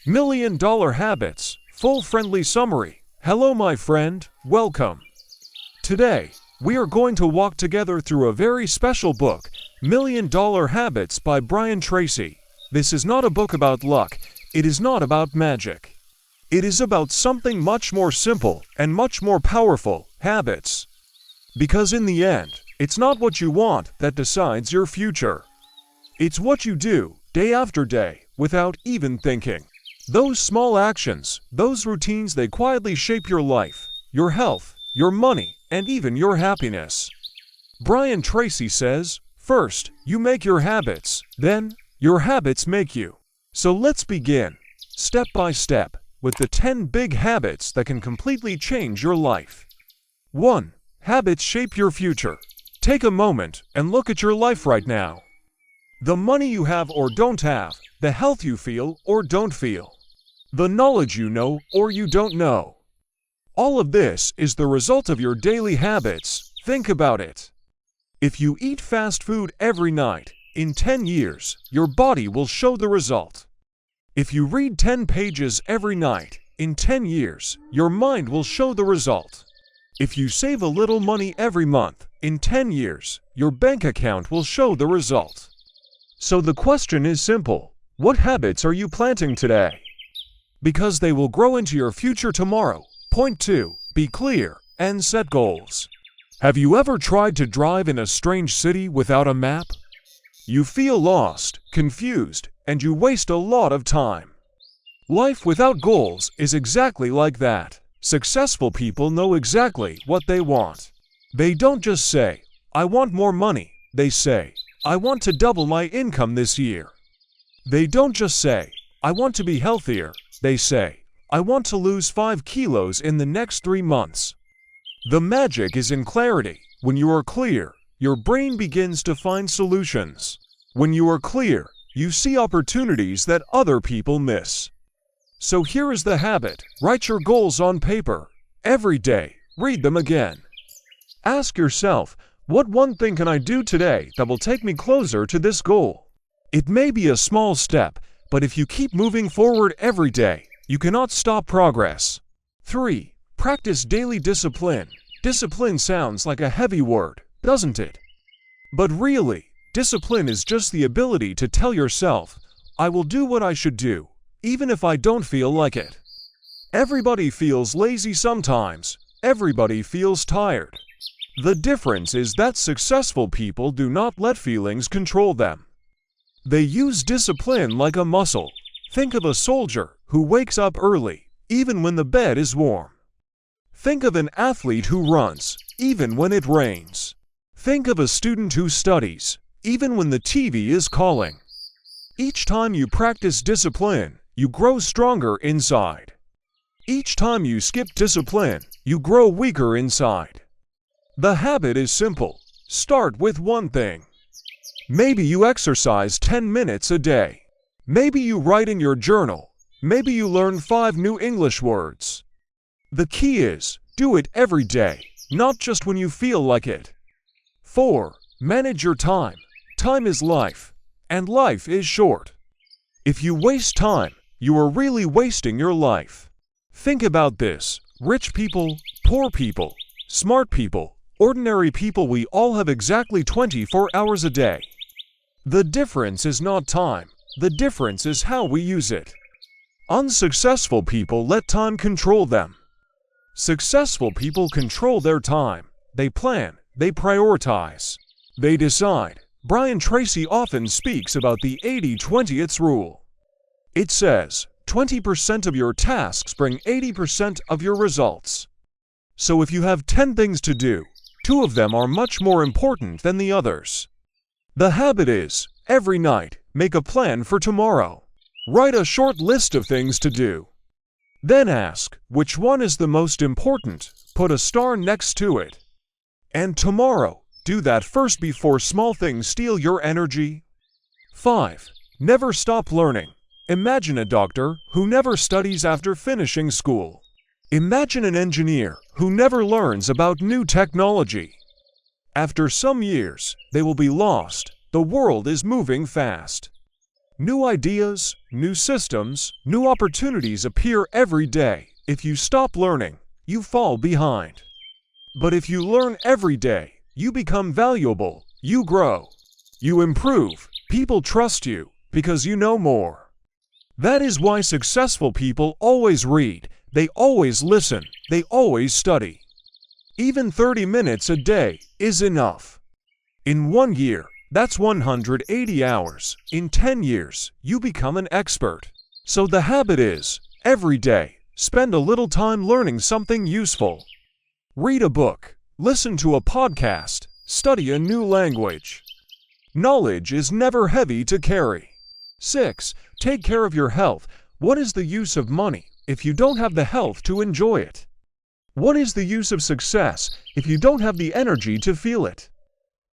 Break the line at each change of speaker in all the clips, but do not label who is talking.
$1,000,000 Habits, Full Friendly Summary. Hello my friend, welcome. Today, we are going to walk together through a very special book, $1,000,000 Habits by Brian Tracy. This is not a book about luck, it is not about magic. It is about something much more simple and much more powerful, habits. Because in the end, it's not what you want that decides your future. It's what you do, day after day, without even thinking. Those small actions, those routines, they quietly shape your life, your health, your money, and even your happiness. Brian Tracy says, first, you make your habits, then, your habits make you. So let's begin, step by step, with the 10 big habits that can completely change your life. 1. Habits shape your future. Take a moment and look at your life right now. The money you have or don't have, the health you feel or don't feel, the knowledge you know or you don't know. All of this is the result of your daily habits. Think about it. If you eat fast food every night, in 10 years, your body will show the result. If you read 10 pages every night, in 10 years, your mind will show the result. If you save a little money every month, in 10 years, your bank account will show the result. So the question is simple. What habits are you planting today? Because they will grow into your future tomorrow. Point 2. Be clear and set goals. Have you ever tried to drive in a strange city without a map? You feel lost, confused, and you waste a lot of time. Life without goals is exactly like that. Successful people know exactly what they want. They don't just say, I want more money. They say, I want to double my income this year. They don't just say, I want to be healthier. They say, I want to lose 5 kilos in the next 3 months. The magic is in clarity. When you are clear, your brain begins to find solutions. When you are clear, you see opportunities that other people miss. So here is the habit. Write your goals on paper. Every day, read them again. Ask yourself, what one thing can I do today that will take me closer to this goal? It may be a small step, but if you keep moving forward every day, you cannot stop progress. 3. Practice daily discipline. Discipline sounds like a heavy word, doesn't it? But really, discipline is just the ability to tell yourself, I will do what I should do, even if I don't feel like it. Everybody feels lazy sometimes. Everybody feels tired. The difference is that successful people do not let feelings control them. They use discipline like a muscle. Think of a soldier who wakes up early, even when the bed is warm. Think of an athlete who runs, even when it rains. Think of a student who studies, even when the TV is calling. Each time you practice discipline, you grow stronger inside. Each time you skip discipline, you grow weaker inside. The habit is simple. Start with one thing. Maybe you exercise 10 minutes a day. Maybe you write in your journal. Maybe you learn 5 new English words. The key is, do it every day, not just when you feel like it. 4. Manage your time. Time is life, and life is short. If you waste time, you are really wasting your life. Think about this. Rich people, poor people, smart people, ordinary people, we all have exactly 24 hours a day. The difference is not time. The difference is how we use it. Unsuccessful people let time control them. Successful people control their time. They plan. They prioritize. They decide. Brian Tracy often speaks about the 80-20 rule. It says, 20% of your tasks bring 80% of your results. So if you have 10 things to do, 2 of them are much more important than the others. The habit is, every night, make a plan for tomorrow. Write a short list of things to do. Then ask, which one is the most important? Put a star next to it. And tomorrow, do that first before small things steal your energy. 5. Never stop learning. Imagine a doctor who never studies after finishing school. Imagine an engineer who never learns about new technology. After some years, they will be lost. The world is moving fast. New ideas, new systems, new opportunities appear every day. If you stop learning, you fall behind. But if you learn every day, you become valuable, you grow, you improve, people trust you because you know more. That is why successful people always read, they always listen, they always study. Even 30 minutes a day is enough. In 1 year, that's 180 hours. In 10 years, you become an expert. So the habit is, every day, spend a little time learning something useful. Read a book, listen to a podcast, study a new language. Knowledge is never heavy to carry. 6. Take care of your health. What is the use of money if you don't have the health to enjoy it? What is the use of success if you don't have the energy to feel it?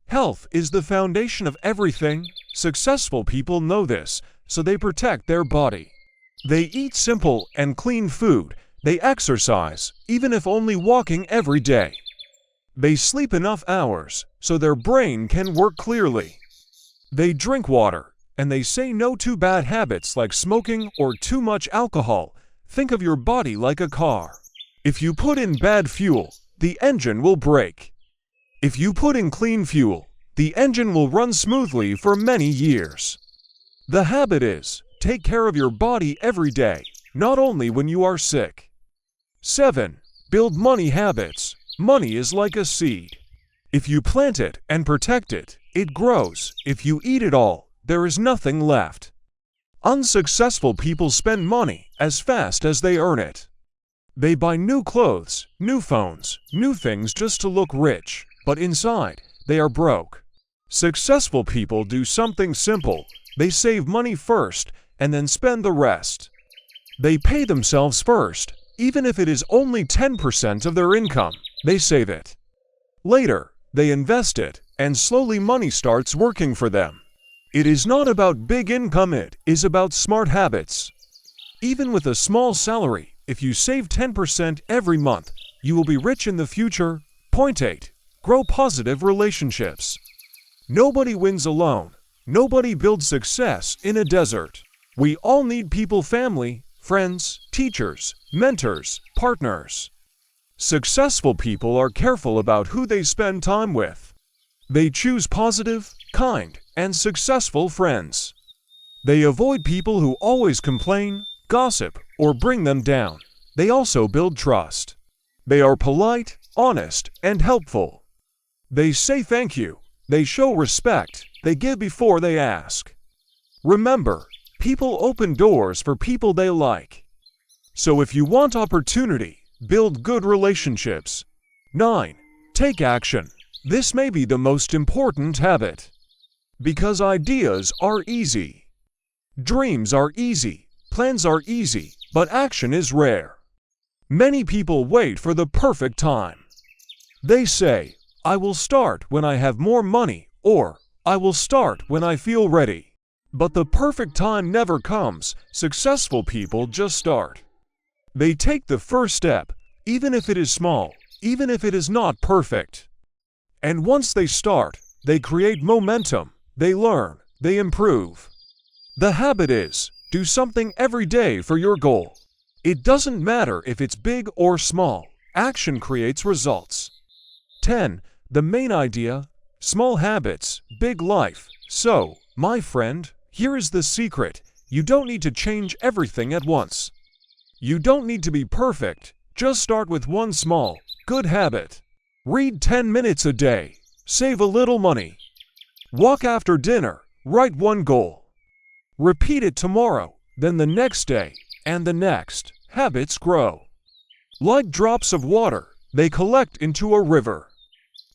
Health is the foundation of everything. Successful people know this, so they protect their body. They eat simple and clean food. They exercise, even if only walking every day. They sleep enough hours so their brain can work clearly. They drink water, and they say no to bad habits like smoking or too much alcohol. Think of your body like a car. If you put in bad fuel, the engine will break. If you put in clean fuel, the engine will run smoothly for many years. The habit is, take care of your body every day, not only when you are sick. 7. Build money habits. Money is like a seed. If you plant it and protect it, it grows. If you eat it all, there is nothing left. Unsuccessful people spend money as fast as they earn it. They buy new clothes, new phones, new things just to look rich, but inside, they are broke. Successful people do something simple. They save money first and then spend the rest. They pay themselves first, even if it is only 10% of their income, they save it. Later, they invest it, and slowly money starts working for them. It is not about big income, it is about smart habits. Even with a small salary, if you save 10% every month, you will be rich in the future. Point 8. Grow positive relationships. Nobody wins alone. Nobody builds success in a desert. We all need people, family, friends, teachers, mentors, partners. Successful people are careful about who they spend time with. They choose positive, kind, and successful friends. They avoid people who always complain, gossip, or bring them down. They also build trust. They are polite, honest, and helpful. They say thank you. They show respect. They give before they ask. Remember, people open doors for people they like. So if you want opportunity, build good relationships. 9. Take action. This may be the most important habit. Because ideas are easy. Dreams are easy. Plans are easy, but action is rare. Many people wait for the perfect time. They say, I will start when I have more money, or I will start when I feel ready. But the perfect time never comes. Successful people just start. They take the first step, even if it is small, even if it is not perfect. And once they start, they create momentum, they learn, they improve. The habit is, do something every day for your goal. It doesn't matter if it's big or small, action creates results. 10. The main idea, small habits, big life. So, my friend, here is the secret. You don't need to change everything at once. You don't need to be perfect. Just start with one small, good habit. Read 10 minutes a day. Save a little money. Walk after dinner. Write one goal. Repeat it tomorrow, then the next day, and the next. Habits grow. Like drops of water, they collect into a river.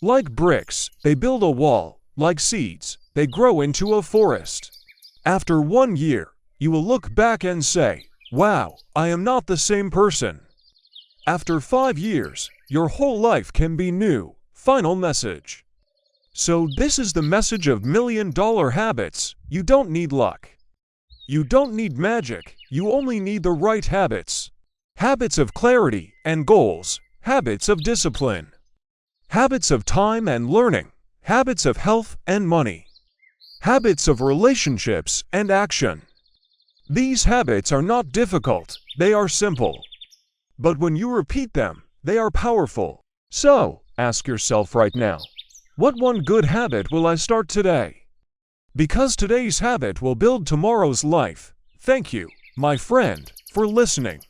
Like bricks, they build a wall. Like seeds, they grow into a forest. After 1 year, you will look back and say, wow, I am not the same person. After 5 years, your whole life can be new. Final message. So this is the message of $1 Million Habits. You don't need luck. You don't need magic. You only need the right habits. Habits of clarity and goals. Habits of discipline. Habits of time and learning. Habits of health and money. Habits of relationships and action. These habits are not difficult, they are simple. But when you repeat them, they are powerful. So, ask yourself right now, what one good habit will I start today? Because today's habit will build tomorrow's life. Thank you, my friend, for listening.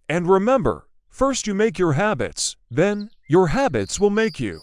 And remember, first you make your habits, then your habits will make you.